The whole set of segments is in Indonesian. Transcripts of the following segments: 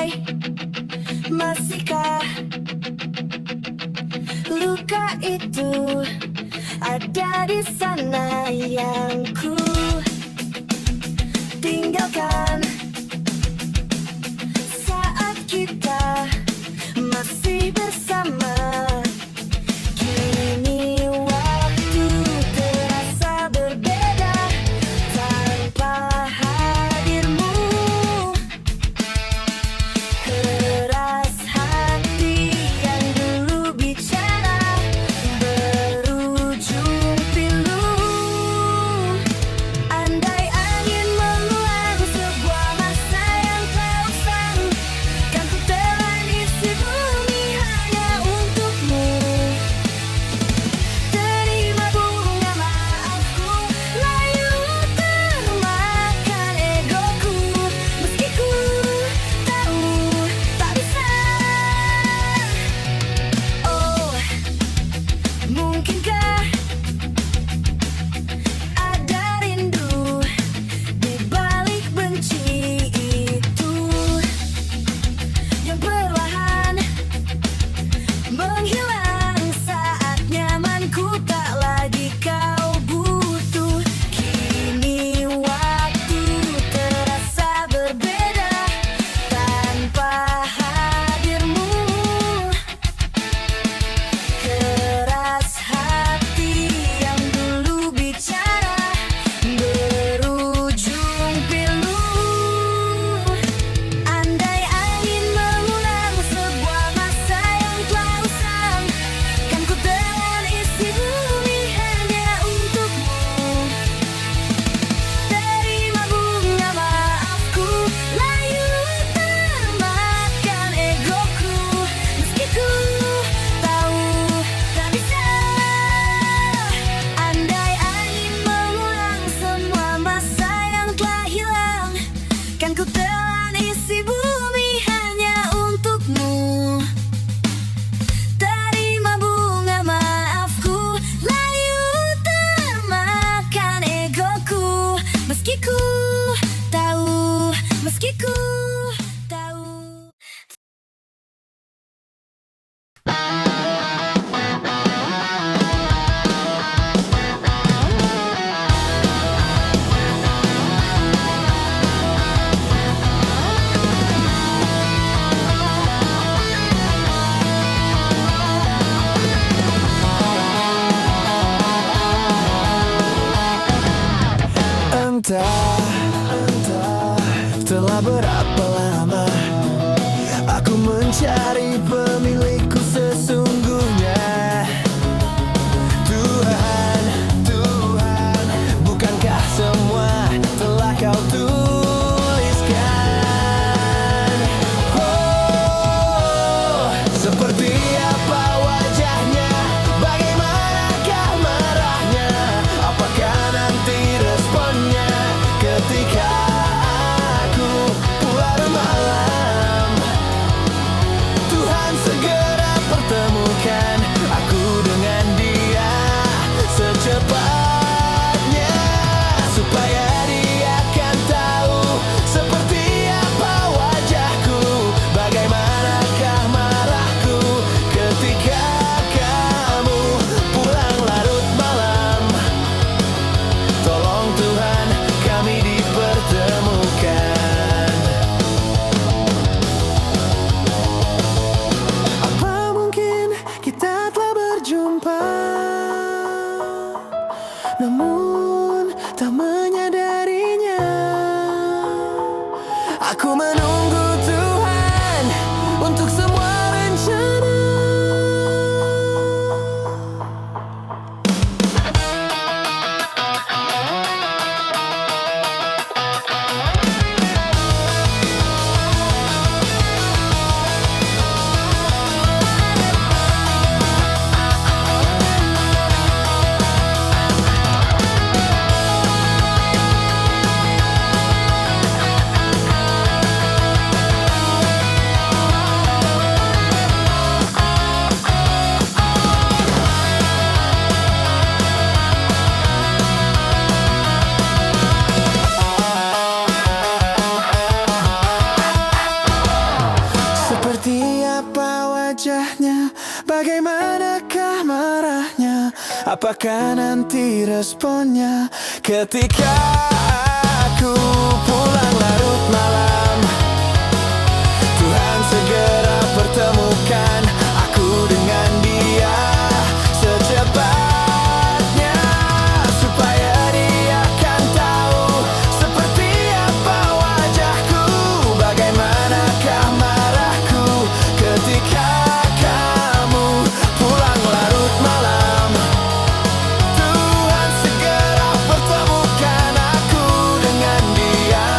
Andai masihkah luka itu ada di sana yang ku tinggalkan saat kita masih bersama. Kini waktu terasa berbeda tanpa hadirmu. Keras hati yang dulu bicara berujung pilu. Andai angin mengulang sebuah masa yang telah usang, kan ku telan isi bumi hanya untukmu. Terima bunga maafku, layu termakan egoku, meski ku tahu tak bisa. Oh, mungkinkah ada rindu di balik benci itu yang perlahan menghilang saat nyamanku tak lagi kau butuh. Kini waktu terasa berbeda tanpa hadirmu. Keras hati yang dulu bicara berujung pilu. Andai angin mengulang sebuah masa yang telah usang, kan ku telan isi bumi hanya untukmu. Terima bunga maafku, layu termakan egoku, meski ku tahu tak bisa. Andai angin mengulang semua masa yang telah hilang, kan ku telan isi bumi hanya untukmu. Terima bunga maafku, layu termakan egoku, meski ku tahu, meski ku tahu. Entah telah berapa lama aku mencari pemilikku sesungguhnya. Tuhan, Tuhan, bukankah semua telah kau tuliskan? Oh, seperti apa wajahnya, bagaimanakah marahnya, apakah nanti responnya ketika aku pulang malam. Tuhan segera pertemukan aku dengan dia secepatnya, supaya dia kan tahu seperti apa wajahku, bagaimanakah marahku ketika kamu pulang larut malam. Tolong Tuhan, kami dipertemukan. Apa mungkin kita telah berjumpa, namun tak menyadarinya. Aku menunggu Tuhan untuk semua rencana. wajahnya? Bagaimanakah marahnya? Apakah nanti responnya ketika aku pulang larut malam? Tuhan segera pertemukan aku dengan dia secepatnya, supaya dia kan tahu seperti apa wajahku. Bagaimanakah marahku ketika kamu pulang larut malam? Tuhan segera pertemukan aku dengan dia.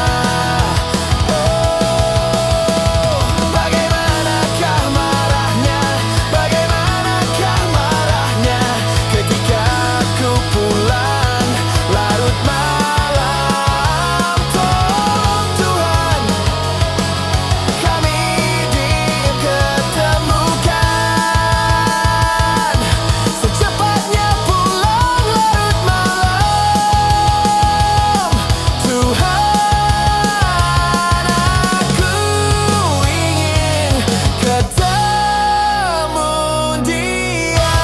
Bagaimanakah marahnya? Bagaimanakah marahnya ketika aku pulang larut malam? Tolong Tuhan, kami diketemukan secepatnya pulang larut malam. Tuhan, aku ingin ketemu dia.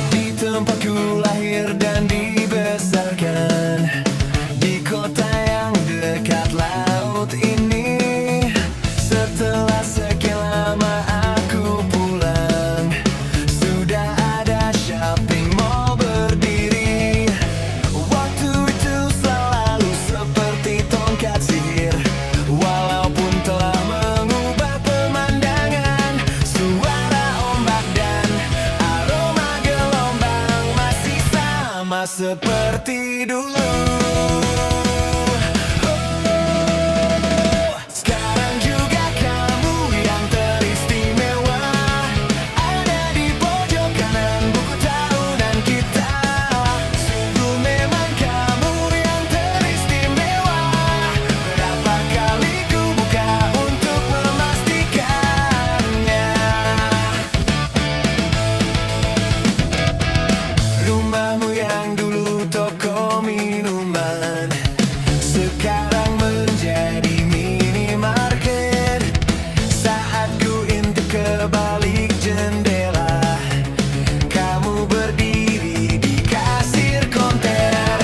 Di tempatku lahir dan dibesarkan, di kota yang dekat laut ini. Setelah sekian lama aku pulang, sudah ada shopping mall berdiri. Waktu itu selalu seperti tongkat sihir, walaupun telah mengubah pemandangan. Suara ombak dan aroma gelombang masih sama seperti dulu. Sekarang juga kamu yang teristimewa, ada di pojok kanan buku tahunan kita. Sungguh memang kamu yang teristimewa. Berapa kali ku buka untuk memastikannya. Rumahmu yang dulu toko minuman, sekarang menjadi minimarket. Saat ku intip ke balik jendela, kamu berdiri di kasir konter.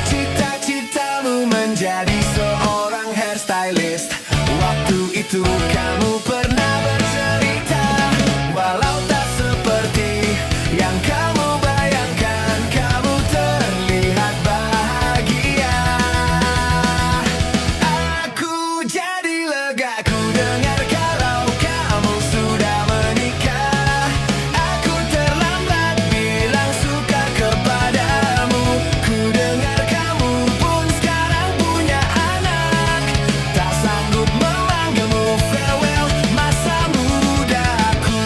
Cita-citamu menjadi seorang hairstylist. Waktu itu kamu pernah bercerita, walau tak seperti yang kamu bayangkan, kamu terlihat bahagia. Aku jadi lega ku dengar kalau kamu sudah menikah. Aku terlambat bilang suka kepadamu. Ku dengar kamu pun sekarang punya anak. Tak sanggup memanggilmu farewell masa mudaku.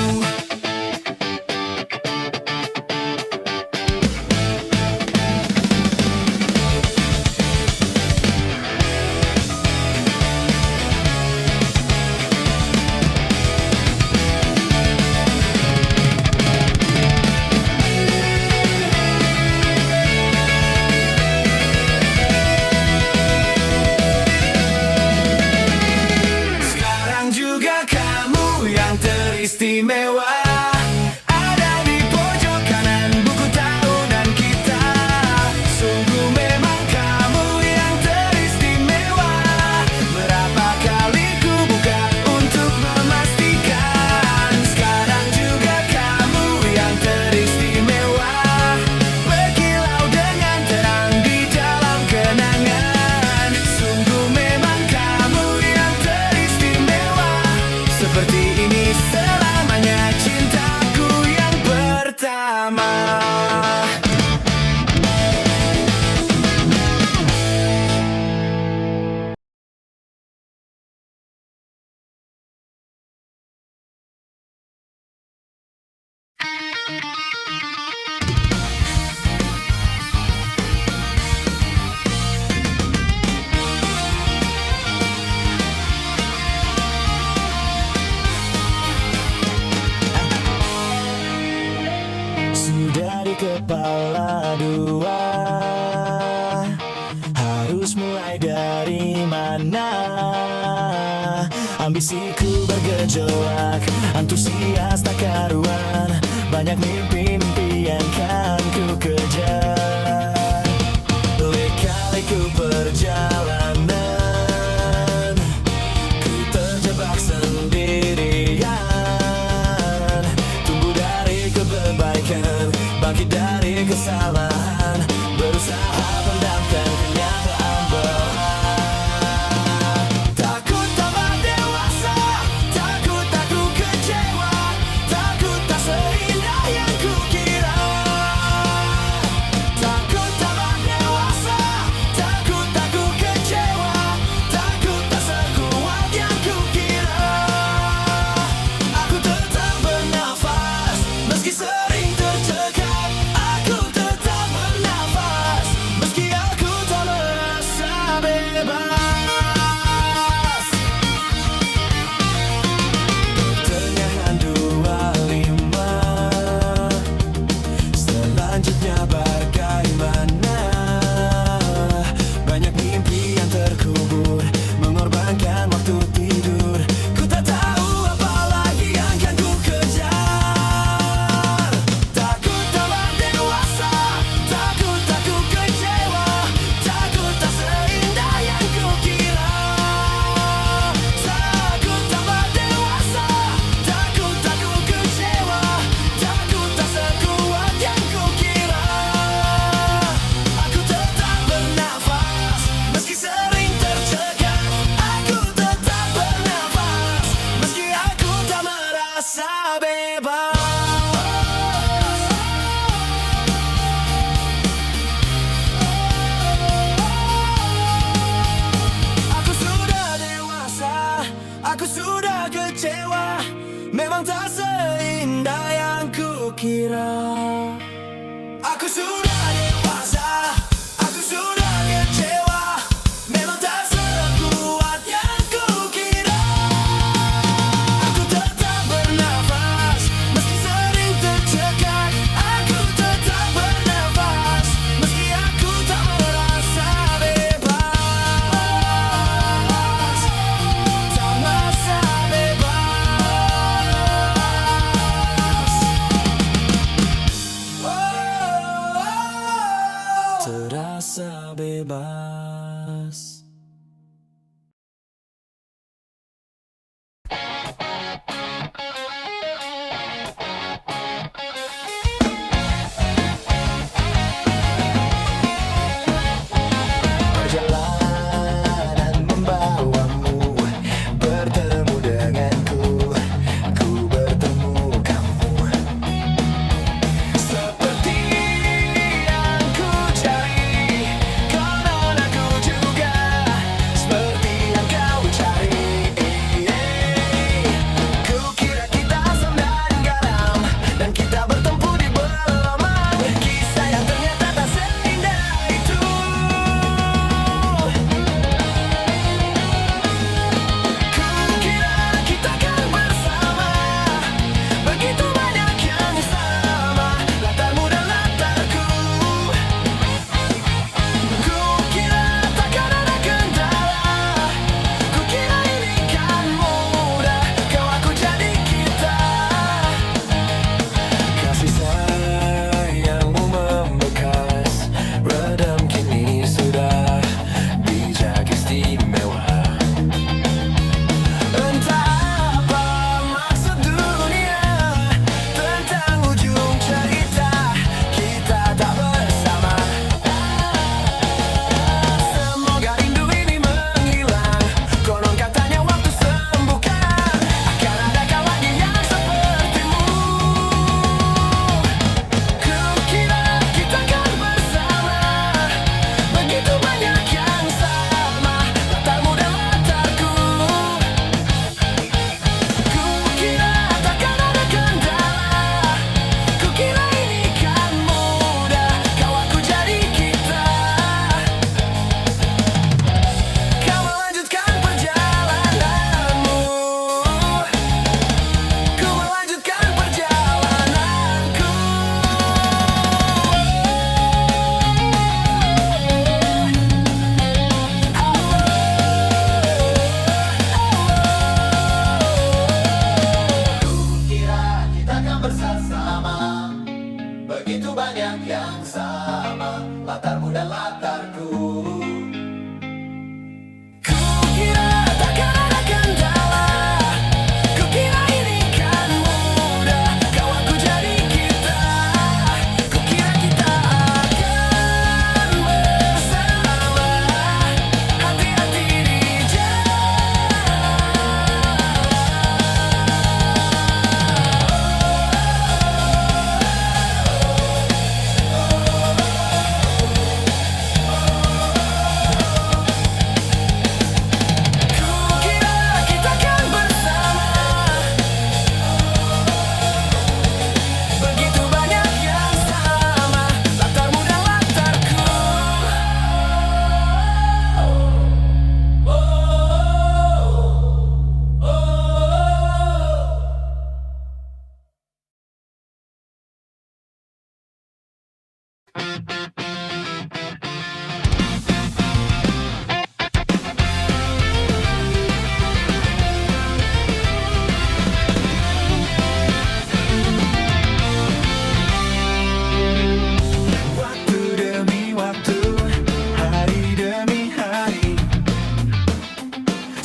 Sekarang juga kamu yang teristimewa, ada di pojok kanan buku tahunan kita. Sungguh memang kamu yang teristimewa. Berapa kali ku buka untuk memastikan. Sekarang juga kamu yang teristimewa, berkilau dengan terang di dalam kenangan. Sungguh memang kamu yang teristimewa. mulai dari mana. Ambisiku bergejolak, antusias tak karuan. Banyak mimpi-mimpi yang kan ku kejar. Lika-liku perjalanan, ku terjebak sendirian. Tumbuh dari kebaikan, bangkit dari kesalahan, berusaha pendamkan kenyataan belahan. Takut tambah dewasa, takut aku kecewa, takut tak seindah yang kukira. Takut tambah dewasa, takut aku kecewa, takut tak sekuat yang kukira. Aku tetap bernafas, meski sering tercekat. Aku tetap bernafas, meski aku tak merasa bebas. Pertengahan 25, selanjutnya bagaimana? Banyak mimpi yang terkubur, mengorbankan waktu tidur. Ku tak tahu apa lagi yang akan ku kejar. Takut tambah dewasa, takut aku kecewa, takut tak seindah yang kukira. Takut tambah dewasa, takut aku kecewa, takut tak sekuat yang kukira. Aku tetap bernafas, meski sering tercekat. Aku tetap bernafas, meski aku tak merasa bebas. Aku sudah dewasa, aku sudah kecewa, memang tak seindah yang kukira. Aku sudah dewasa, aku sudah kecewa, memang tak sekuat yang kukira. Aku tetap bernafas, meski sering tercekat. Aku tetap bernafas, meski aku tak merasa bebas. Tak merasa bebas. Oh, oh, oh.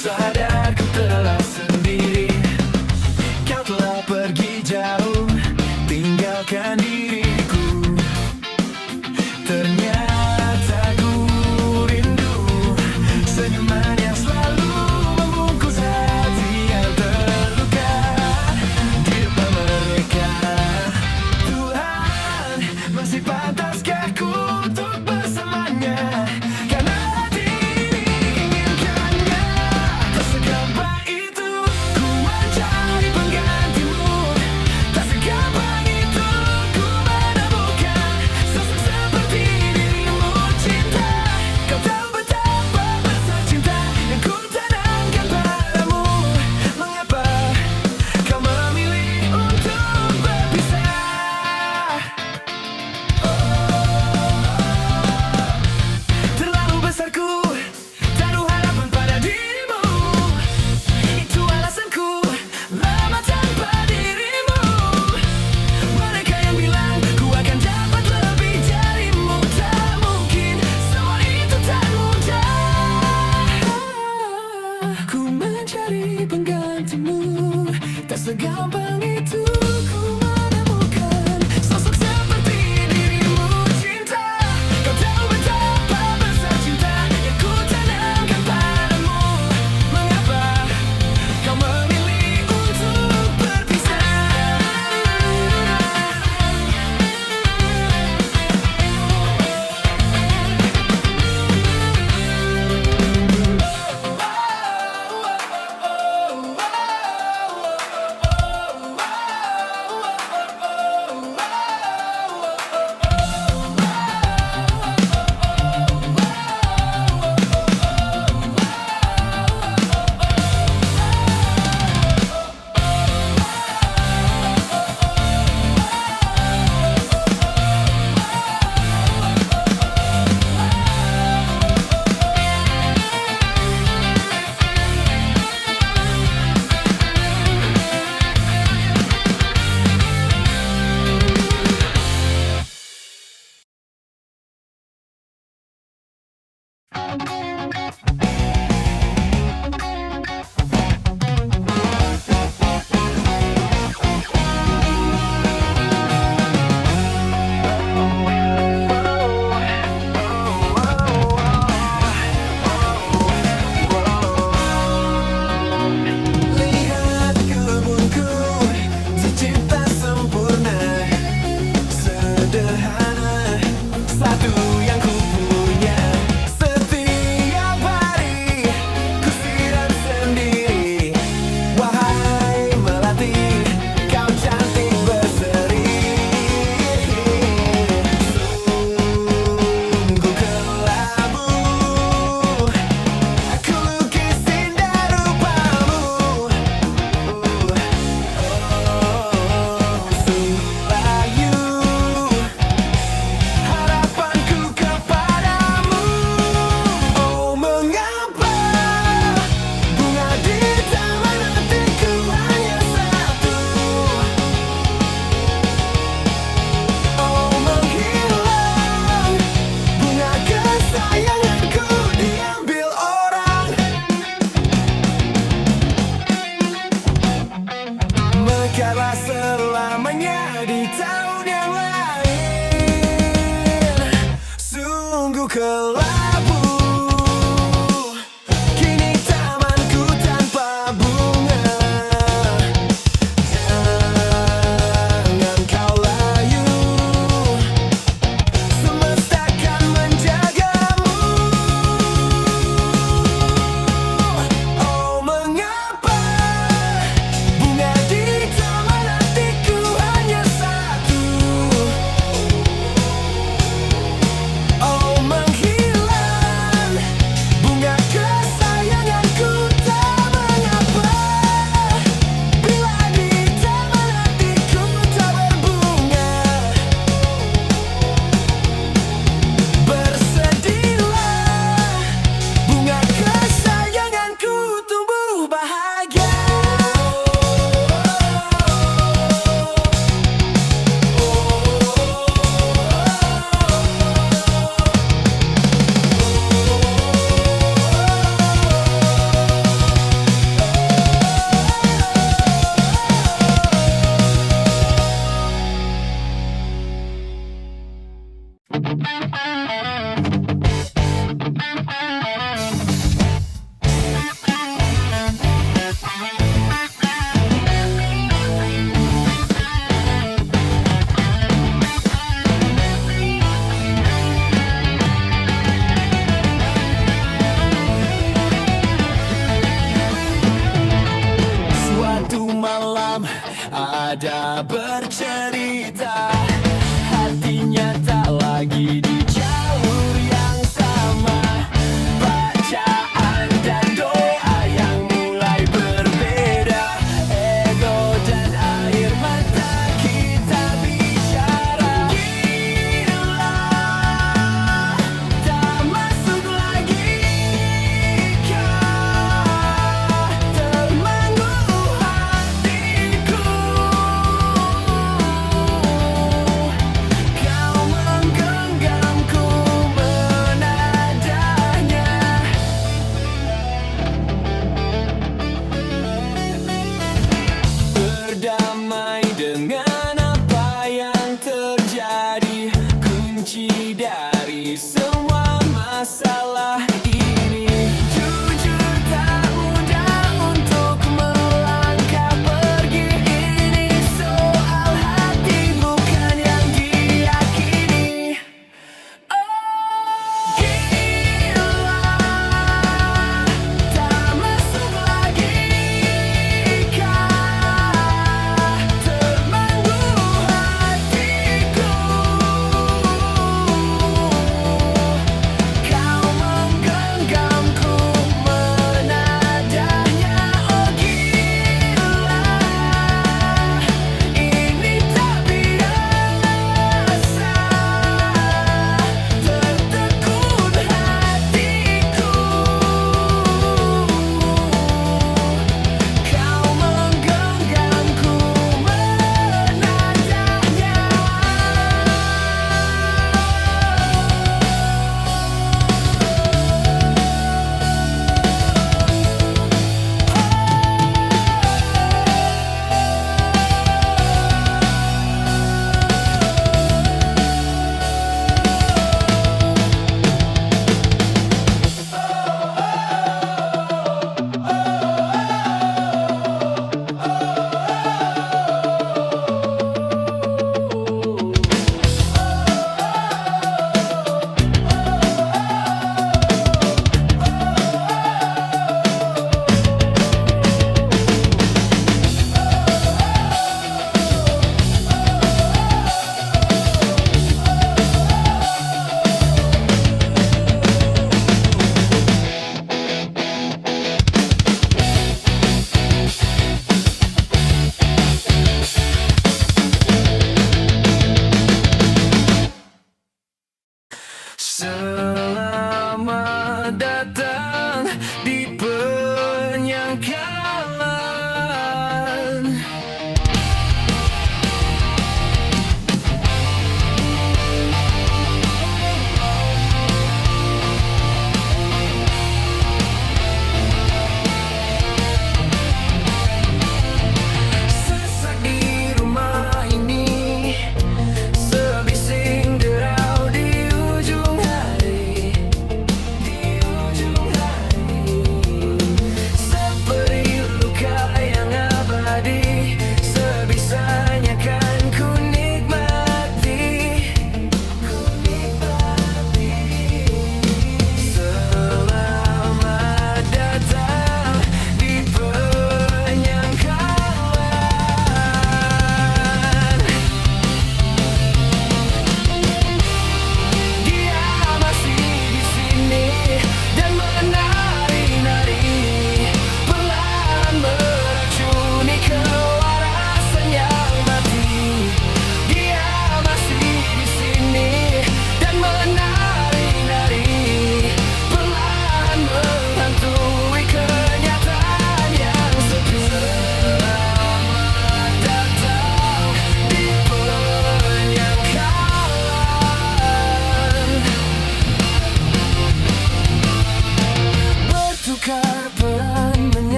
Sadar ku telah sendiri, kau telah pergi jauh, tinggalkan diriku. Ternyata ku rindu senyuman yang selalu membungkus hati yang terluka. Di depan mereka, Tuhan, masih pantaskah ku untuk bersamanya? Karena hati ini inginkannya.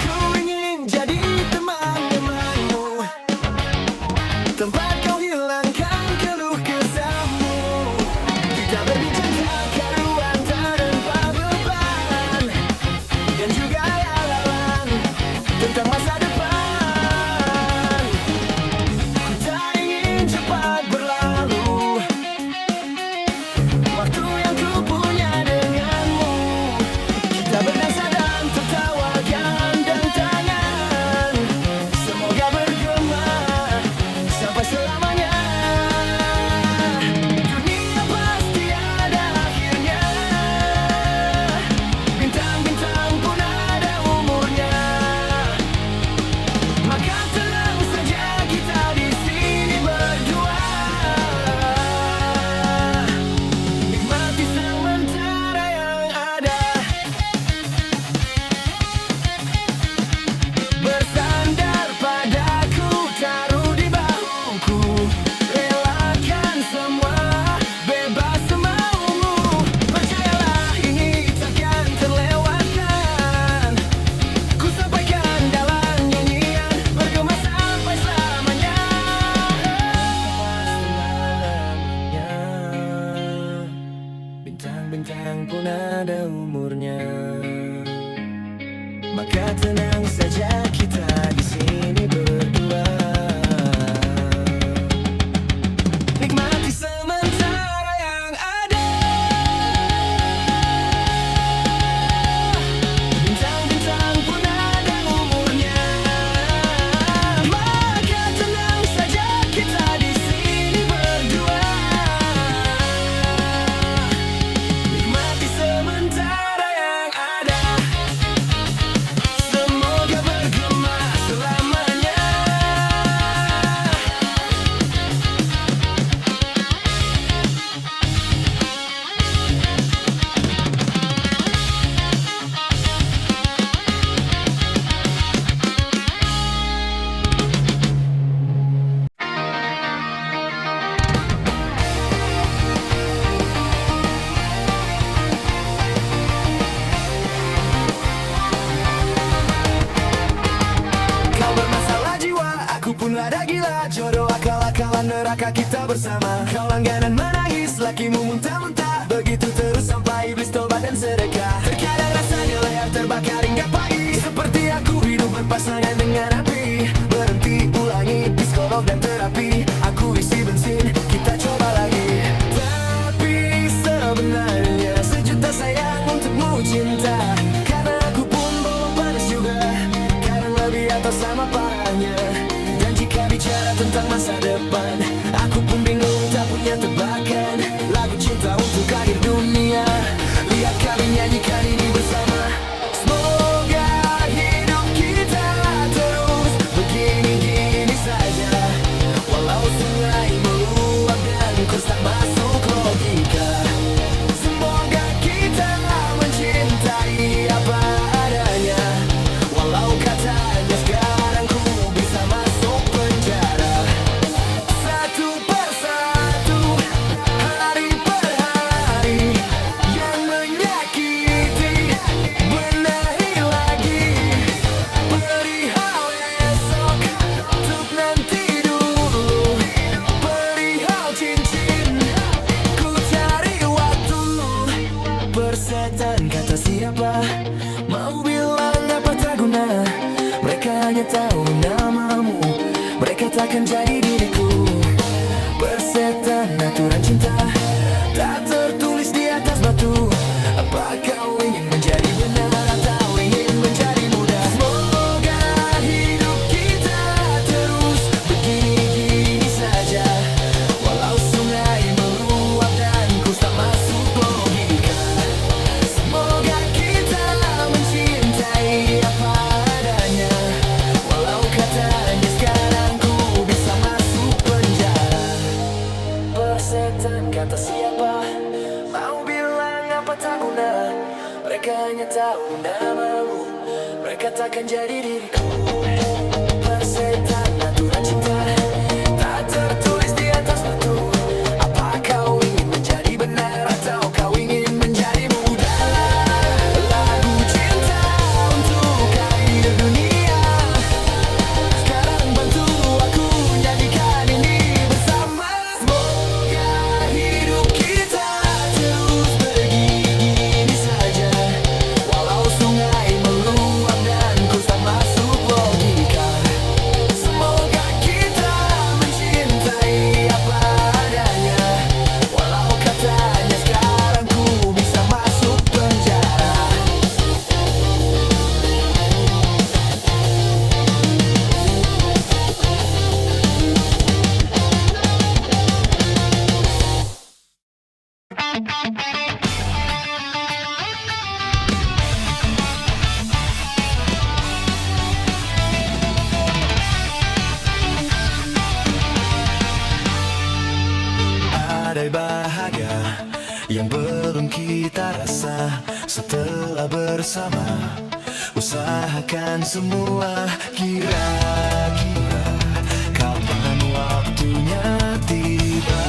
Ku ingin jadi teman-temanmu, tempat kau hilangkan keluh kesahmu. Kita berbincang karuan tanpa beban, dan juga hayalan tentang masa depan. Ku tak ingin cepat berlalu waktu yang ku punya denganmu. Kita berdansa dan tertawa gandeng tangan, semoga bergema sampai selamanya. Dunia pasti ada akhirnya, bintang-bintang pun ada umurnya. Maka tenang saja kita di sini berdua, nikmati sementara yang ada. Bersandar padaku, taruh di bahuku, relakan semua, bebas semaumu. Percayalah ini takkan terlewatkan, ku sampaikan dalam nyanyian, bergema sampai selamanya. Bintang-bintang pun ada umurnya. Maka tenang saja kita di sini berdua, nikmati sementara yang ada. Bintang-bintang pun ada umurnya. Maka tenang saja kita di sini berdua, nikmati sementara yang ada. Semoga bergema selamanya. Kau bermasalah jiwa, aku pun lada gila. Jodoh akal-akalan neraka kita bersama. Kau langganan menangis, lakimu muntah-muntah. Begitu terus sampai iblis tobat dan sedekah. Terkadang rasanya layar terbakar hingga pagi, seperti aku hidup berpasangan dengan api. Berhenti, ulangi, psikolog dan terapi. Aku isi bensin, kita coba lagi. Tapi sebenarnya sejuta sayang untukmu cinta. Karena aku pun bolong panas juga, kadang lebih atau sama parahnya. Dan jika bicara tentang masa depan, aku pun bingung tak punya tebakan. Lagu cinta untuk akhir dunia, lihat kami nyanyikan ini bersama. Semoga hidup kita terus begini-gini saja, walau sungai meluap dan kurs tak masuk logika. Semoga kita mencintai apa adanya, walau katanya sekarang ku bisa masuk penjara. Satu persatu, hari per hari, yang menyakiti benahi lagi. Perihal esok, untuk nanti dulu. Perihal cincin, ku cari waktu. Persetan kata siapa, mau bilang apa tak guna. Mereka hanya tahu namamu, mereka takkan jadi diriku. Persetan aturan cinta, tak tertulis di atas batu. Apa kau ingin menjadi benar atau ingin menjadi muda? Semoga hidup kita terus begini-gini saja, walau sungai meluap dan kurs tak masuk logika. Semoga kita mencintai apa adanya, walau katanya sekarang ku bisa masuk penjara. Persetan kata siapa, mau bilang apa tak guna. Mereka hanya tahu namamu, mereka takkan jadi diriku. bahagia yang belum kita rasa setelah bersama. Usahakan semua, kira-kira kapan waktunya tiba.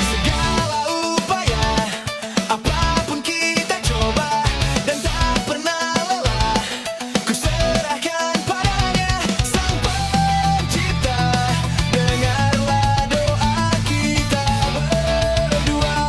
Segala upaya, apapun kita coba dan tak pernah lelah. Ku serahkan padanya Sang Pencipta. Dengarlah doa kita berdua.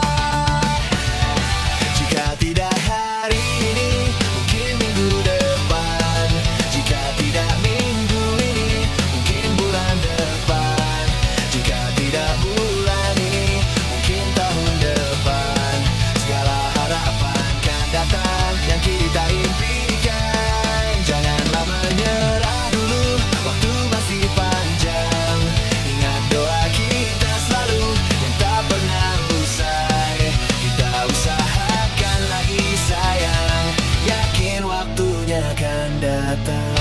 Jika tidak hari ini, mungkin minggu depan. Jika tidak minggu ini, mungkin bulan depan. Jika tidak bulan ini, mungkin tahun depan. Segala harapan kan datang yang kita impikan. Janganlah menyerah dulu, waktu masih panjang. Ingat doa kita selalu yang tak pernah usai. Kita usahakan lagi sayang, yakin waktunya akan datang.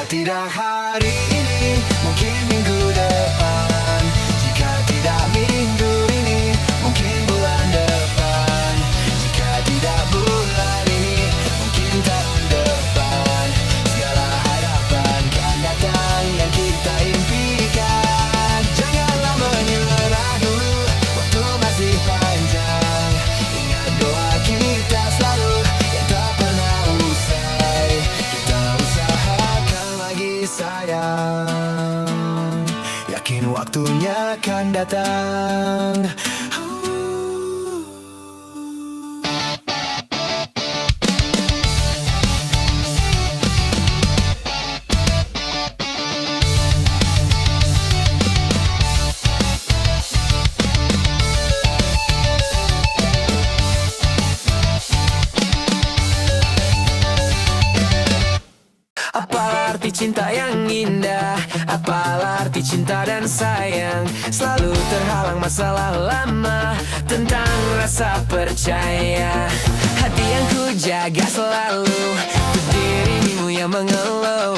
Tidak hari ini, mungkin minggu depan. Jika tidak minggu ini, mungkin bulan depan. Jika tidak bulan ini, mungkin tahun depan. Segala harapan kan datang yang kita impikan. Janganlah menyerah dulu, waktu masih panjang. Ingat doa kita selalu yang tak pernah usai. Kita usahakan lagi sayang, yakin waktunya akan datang. Apa arti cinta yang indah? Apa arti cinta dan sayang? Selalu terhalang masalah lama tentang rasa percaya. Hati yang ku jaga selalu, untuk dirimu yang mengeluh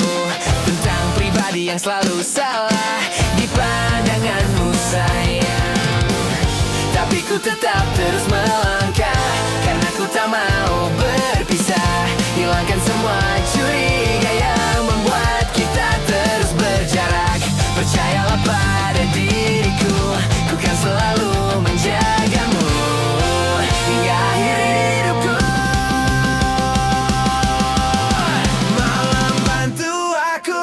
tentang pribadi yang selalu salah di pandanganmu sayang. Tapi ku tetap terus melangkah, karena ku tak mau berpisah. Hilangkan semua curiga yang membuat kita terus berjarak. Percayalah pada diriku, ku kan selalu menjagamu hingga akhir hidupku. Malam bantu aku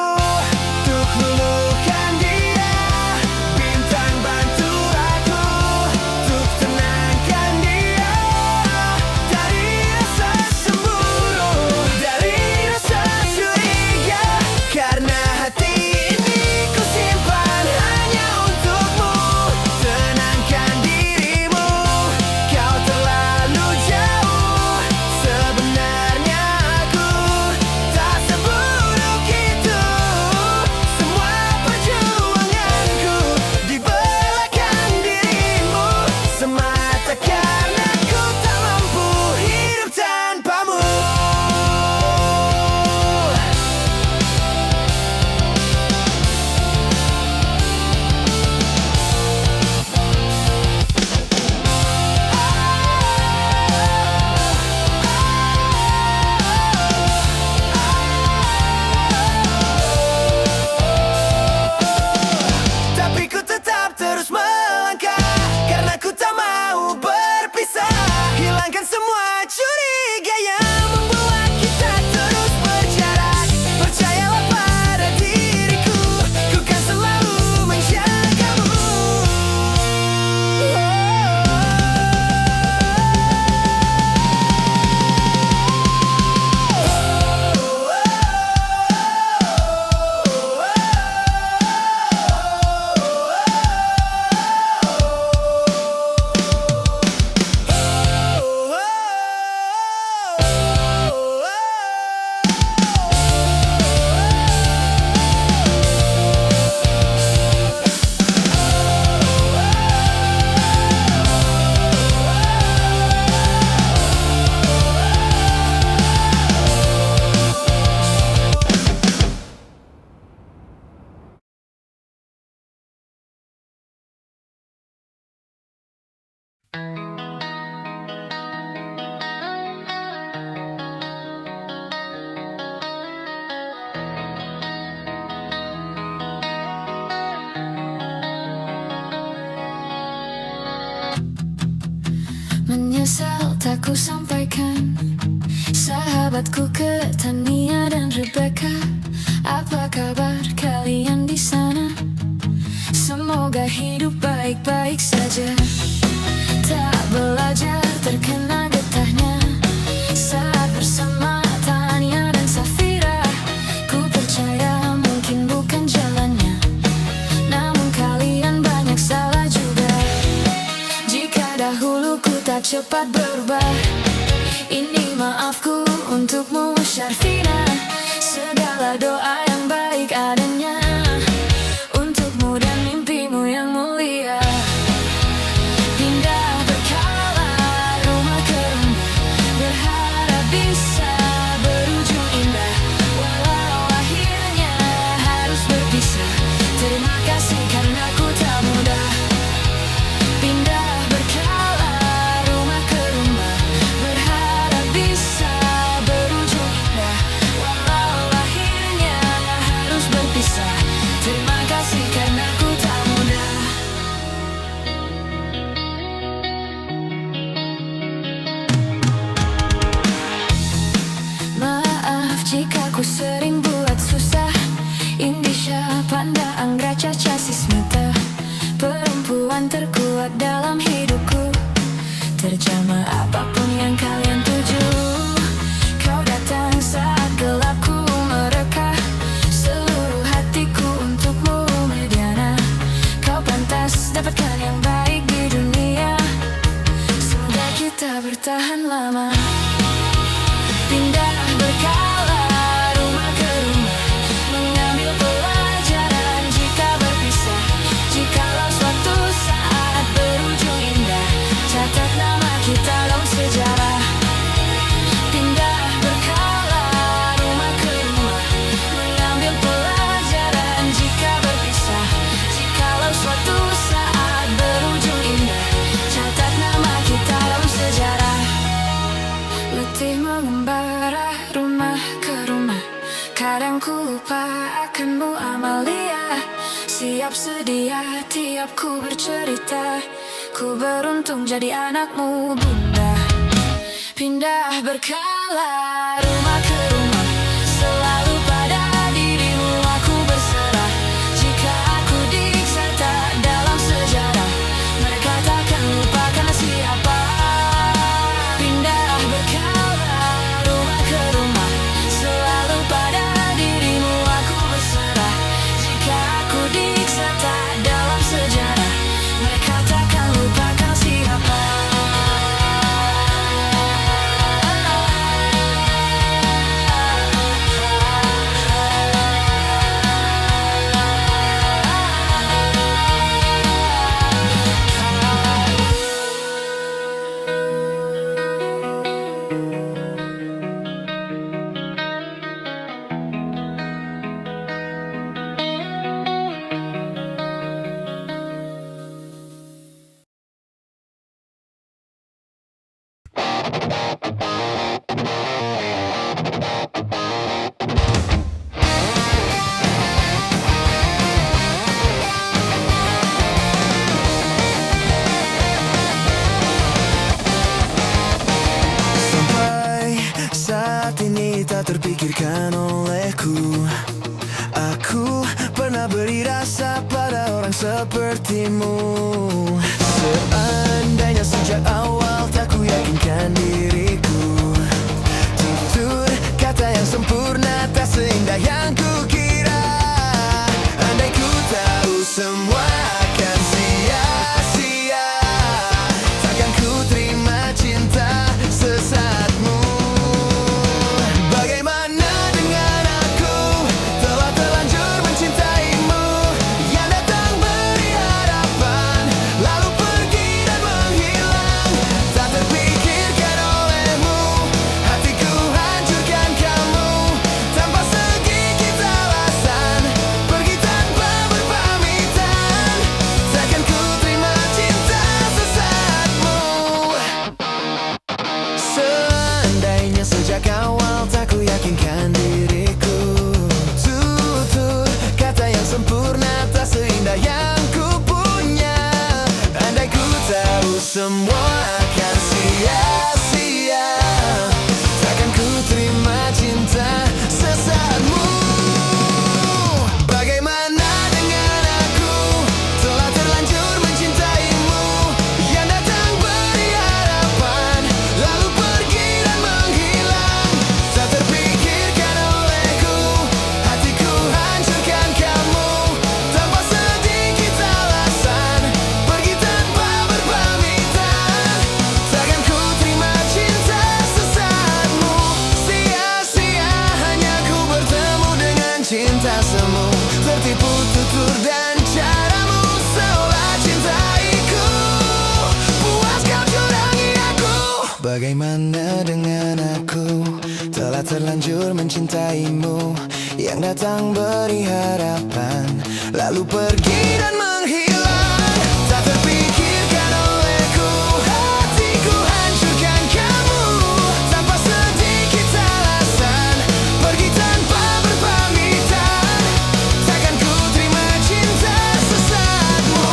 untuk melukan dia. Bintang bantu aku untuk tenangkan dia. Dari rasa cemburu, dari rasa menyesal tak ku sampaikan. Sahabatku Tania dan Rebecca, apa kabar kalian di sana? Semoga hidup baik-baik saja. Tak belajar terkena getahnya saat bersama Tania dan Safira. Ku percaya mungkin bukan jalannya, namun kalian banyak salah juga. Jika dahulu ku tak cepat berubah, ini maafku untukmu Syarfina. Segala doa yang baik adanya untukmu dan mimpimu yang mulia. Pindah berkala rumah ke rumah, berharap bisa berujung indah. Walau akhirnya harus berpisah, terima kasih karena ku tak mudah. Pindah berkala rumah ke rumah, berharap bisa berujung indah. Walau akhirnya harus berpisah, terima kasih karena ku tak mudah. Maaf jika ku sering buat susah. Indisha, Panda, Anggra, Caca, Sismita, perempuan terkuat dalam hidupku. Terjemah apapun yang kalian tuju. Kau datang saat gelapku mereka, seluruh hatiku untukmu Mediana. Kau pantas dapatkan yang baik di dunia, semoga kita bertahan lama. Pindah berkala rumah ke rumah, mengambil pelajaran jika berpisah. Jikalau suatu saat berujung indah, catat nama kita dalam sejarah. Pindah berkala rumah ke rumah, mengambil pelajaran jika berpisah. Jikalau suatu saat berujung indah, catat nama kita dalam sejarah. Letih mengembara rumah ke rumah, kadang ku lupa akanmu Amalia. Siap sedia tiap ku bercerita, ku beruntung jadi anakmu bunda. Pindah berkala rumah ke rumah, selalu pada dirimu aku berserah. Jika aku diiksa tak dalam sejarah, mereka takkan lupakan siapa. Pindah berkala rumah ke rumah, selalu pada dirimu aku berserah. Jika aku diiksa tak dalam sejarah, mereka takkan lupakan siapa. Sampai saat ini tak terpikirkan olehku. Aku pernah beri rasa pada orang sepertimu. Seandainya sejak awal tak ku yakinkan diriku, tutur kata yang sempurna tak seindah yang ku kira. Andai ku tahu semua akan sia-sia, takkan ku terima cinta sesaatmu. Bagaimana dengan aku, telah terlanjur mencintaimu, yang datang beri harapan, lalu pergi dan menghilang. Tak terpikirkan olehmu, hatiku hancurkan kamu, tanpa sedikit alasan, pergi tanpa berpamitan. datang beri harapan, lalu pergi dan menghilang. Tak terpikirkan olehku, hatiku hancurkan kamu tanpa sedikit alasan, pergi tanpa berpamitan. Takkan ku terima cinta sesatmu.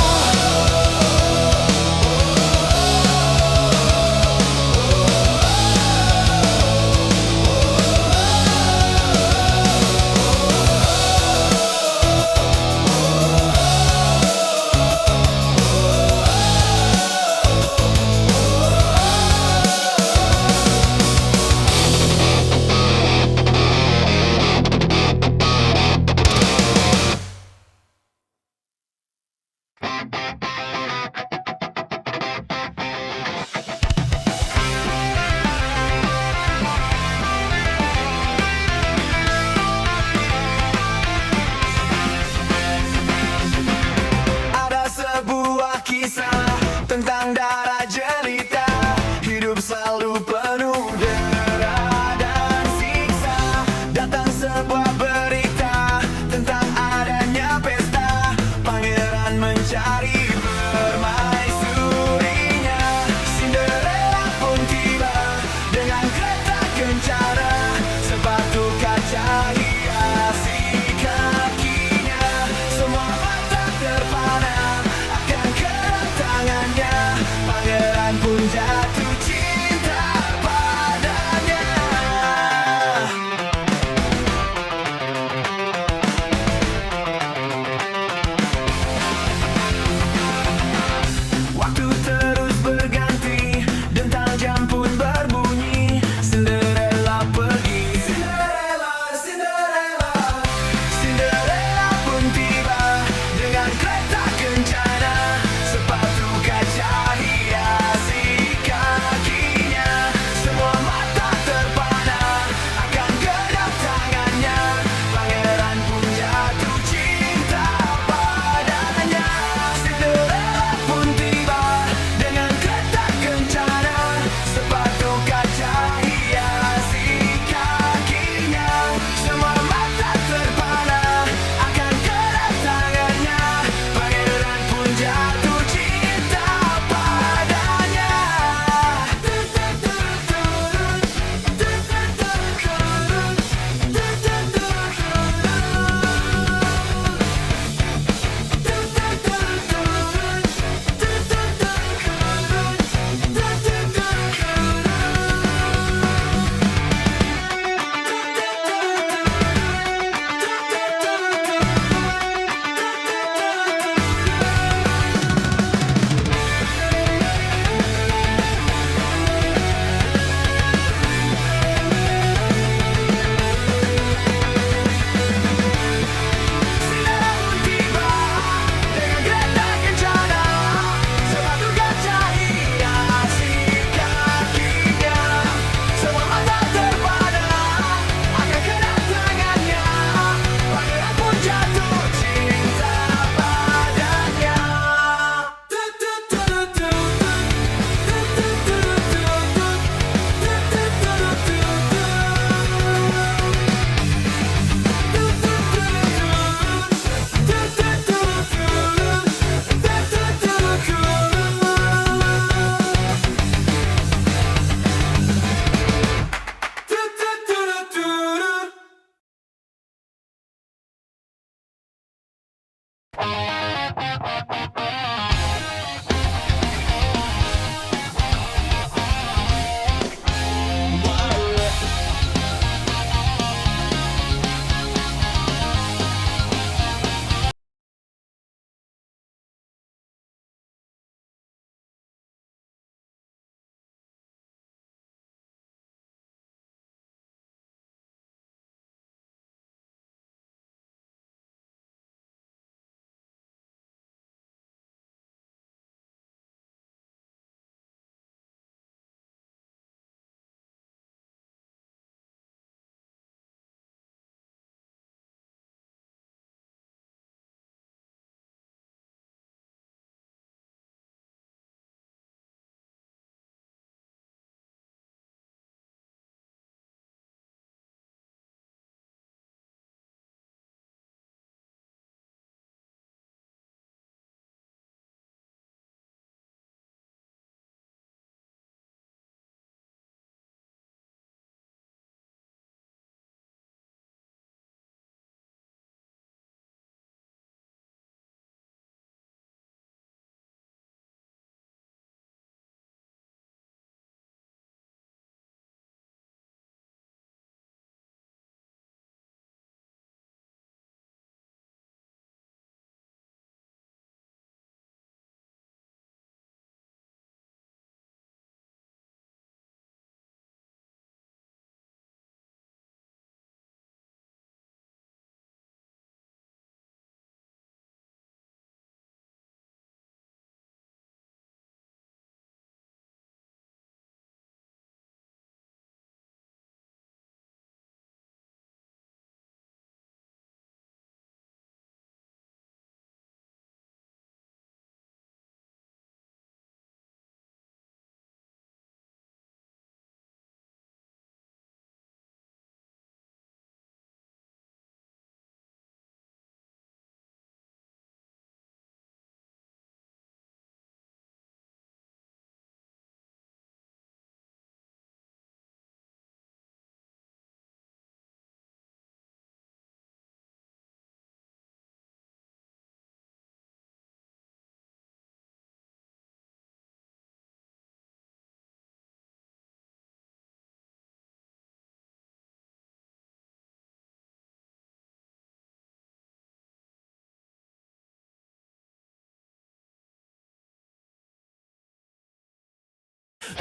Ada sebuah kisah tentang darah jelita, hidup selalu penuh dera dan siksa. Datang sebuah berita tentang adanya pesta, pangeran mencari permaisurinya. Cinderella pun tiba dengan kereta kencana, sepatu kaca hiasi kakinya. Semua mata terpana akan kedatangannya, pangeran pun jatuh cinta padanya.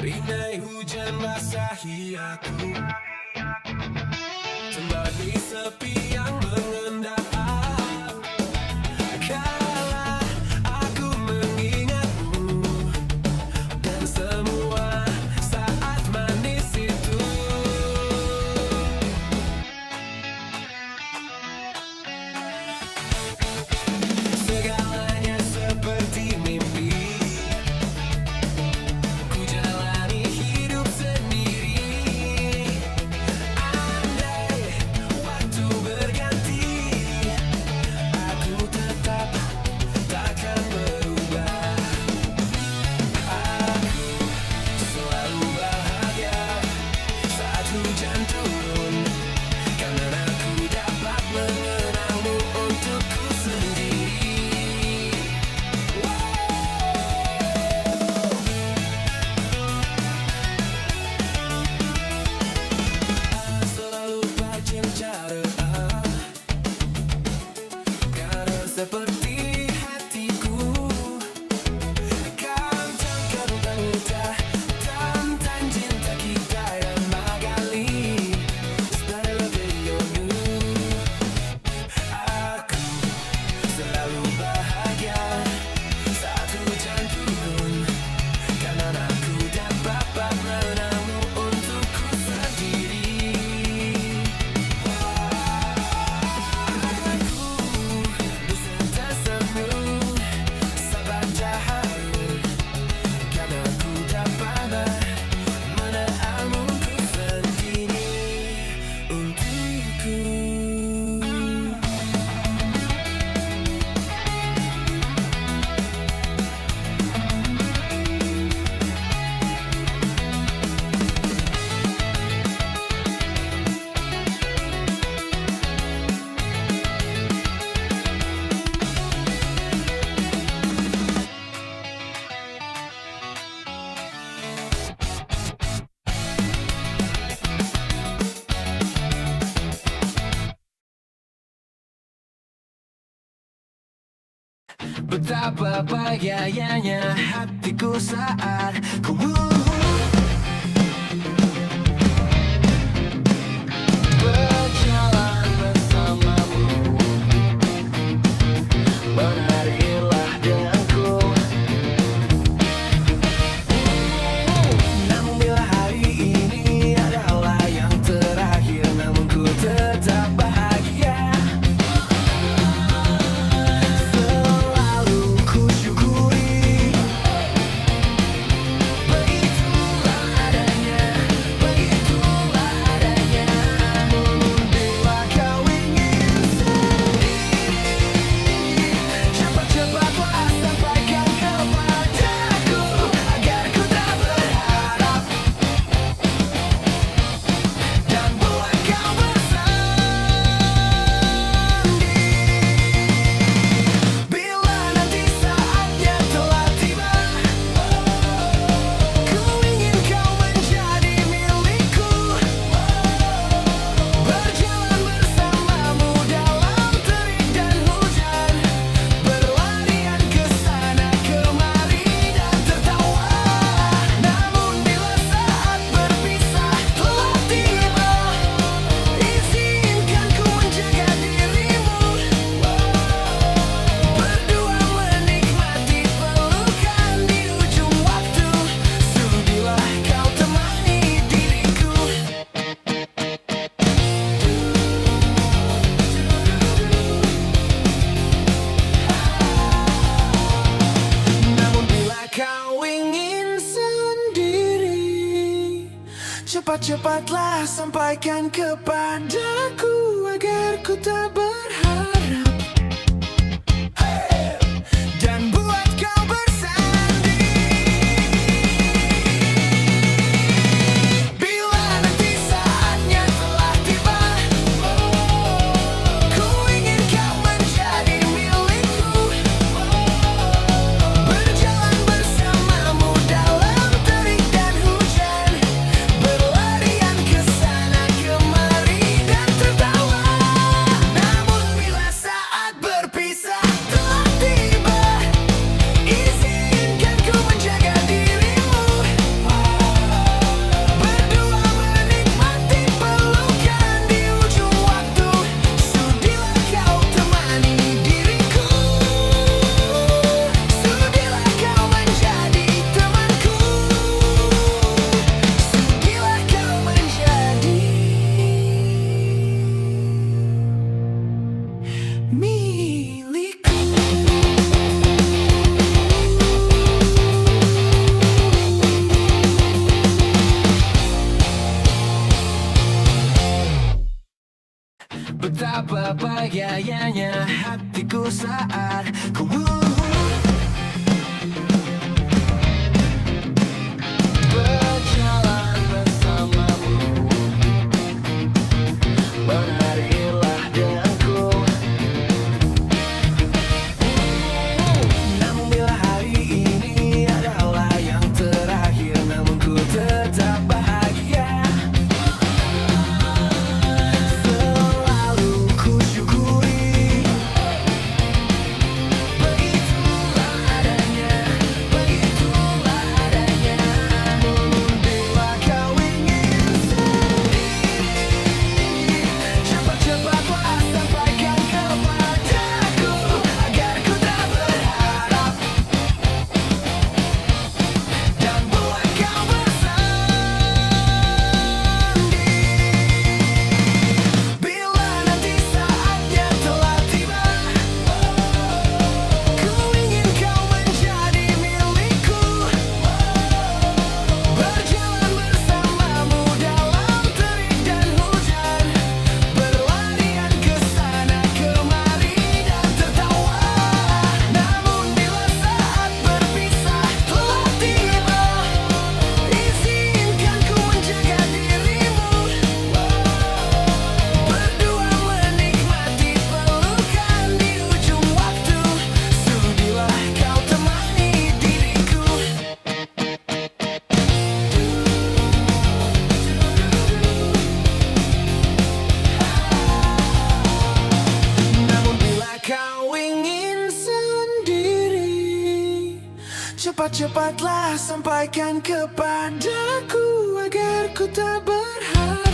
Rinai hujan basahi aku, temani sepi yang mengendap. Kala aku mengingatmu dan semua saat manis itu. Segalanya seperti mimpi, ku jalani hidup sendiri. Andai waktu berganti, aku tetap takkan berubah. Aku selalu bahagia saat hujan turun, karena aku dapat mengenangmu untukku sendiri. Selalu bercinta, karena seperti hatiku kan takkan mudah tentang cinta kita yang magali. Stay loving you. Aku selalu bahagia saat hujan turun, karena aku dapat mengenangmu untukku sendiri. Aku beserta senyum sabar cahaya, karena aku dapat mengenangmu sendiri untukku. Betapa bahagianya hatiku saat ku berjalan bersamamu, menarilah denganku. Namun bila hari ini adalah yang terakhir, namun ku tetap bahagia. Selalu ku syukuri, begitulah adanya, begitulah adanya. Namun bila kau ingin sendiri, cepat-cepatlah sampaikan kepadaku agar ku tak berharap dan buat kau bersanding. Bila nanti saatnya telah tiba, ku ingin kau menjadi milikku, berjalan bersamamu dalam terik dan hujan, berlarian ke sana kemari dan tertawa. Namun bila saat berpisah telah tiba, izinkan ku menjaga dirimu, berdua menikmati pelukan di ujung waktu. Sudilah kau temani diriku. Namun bila kau ingin sendiri, cepat-cepatlah sampaikan kepadaku agar ku tak berharap dan buat kau bersanding. Bila nanti saatnya telah tiba, ku ingin kau menjadi milikku, berjalan bersamamu dalam terik dan hujan, berlarian ke sana kemari dan tertawa. Namun bila saat betapa gayanya hatiku saat ku berjalan bersamamu. Menarilah denganku. Namun bila hari ini adalah yang terakhir, namun ku tetap bahagia. Selalu ku syukuri. Begitulah adanya, begitulah adanya. Namun bila kau ingin sendiri, cepat-cepatlah sampaikan kepadaku agar ku tak berharap dan buat kau bersanding. Bila nanti saatnya telah tiba, ku ingin kau menjadi milikku. Berjalan bersamamu dalam terik dan hujan, berlarian ke sana kemari dan tertawa. Namun bila saat berpisah telah tiba, izinkan ku menjaga dirimu. Berdua menikmati pelukan di ujung waktu. Sudilah kau temani diriku. Namun bila kau ingin sendiri, cepat-cepatlah sampaikan kepadaku agar ku tak berharap